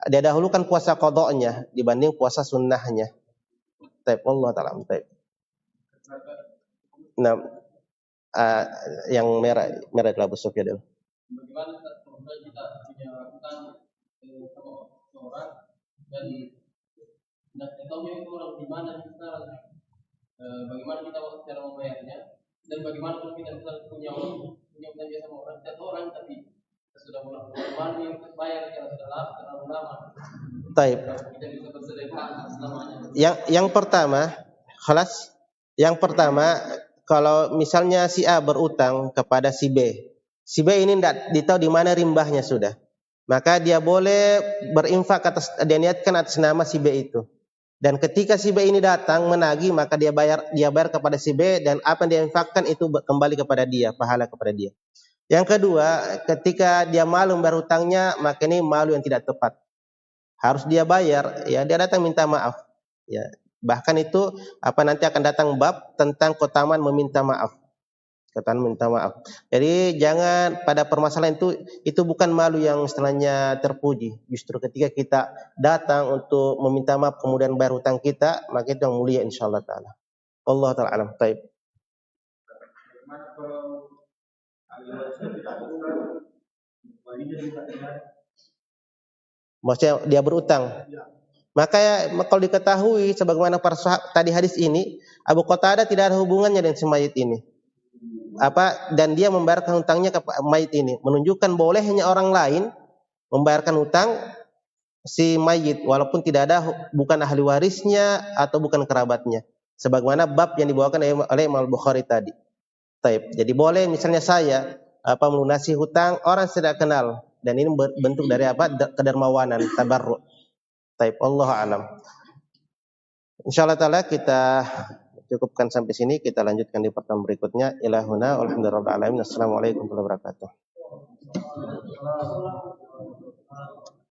Dia dahulukan puasa qadha'nya dibanding puasa sunnahnya. Taib Allah taala. Taib. Nah, yang merah adalah Sofia dulu.
Bagaimana kita punya utang sama seorang dan tidak tahu itu orang di mana sekarang, bagaimana kita cara membayarnya, dan bagaimana kalau kita punya utang sama orang, tidak orang tapi sudah mulai yang bayar yang sudah terlalu lama.
Taib.
Kita bisa bersedekah selamanya.
Yang pertama, khalas. Yang pertama, kalau misalnya si A berutang kepada si B ini tidak ditahu di mana rimbahnya sudah, maka dia boleh berinfak dia niatkan atas nama si B itu. Dan ketika si B ini datang menagih, maka dia bayar kepada si B, dan apa yang dia infakkan itu kembali kepada dia, pahala kepada dia. Yang kedua, ketika dia malu membayar hutangnya, maka ini malu yang tidak tepat. Harus dia bayar, ya, dia datang minta maaf, ya. Bahkan itu nanti akan datang bab tentang keutamaan meminta maaf. Jadi jangan pada permasalahan itu bukan malu yang istilahnya terpuji. Justru ketika kita datang untuk meminta maaf kemudian bayar hutang kita, maka itu yang mulia insyaallah taala. Allah taala alam. Baik. Maksudnya dia berutang. Maka kalau diketahui sebagaimana para sahabat tadi hadis ini, Abu Qatadah tidak ada hubungannya dengan si mayit ini. Dan dia membayarkan hutangnya kepada mayit ini, menunjukkan bolehnya orang lain membayarkan hutang si mayit walaupun bukan ahli warisnya atau bukan kerabatnya, sebagaimana bab yang dibawakan oleh Imam Al-Bukhari tadi. Taib. Jadi boleh misalnya saya melunasi hutang orang tidak kenal, dan ini bentuk dari kedermawanan, tabarruk. Taib. Allah alam. Insyaallah taala kita cukupkan sampai sini, kita lanjutkan di pertemuan berikutnya. Ilahuna walhamdulillahirabbil alamin. Assalamualaikum warahmatullahi wabarakatuh.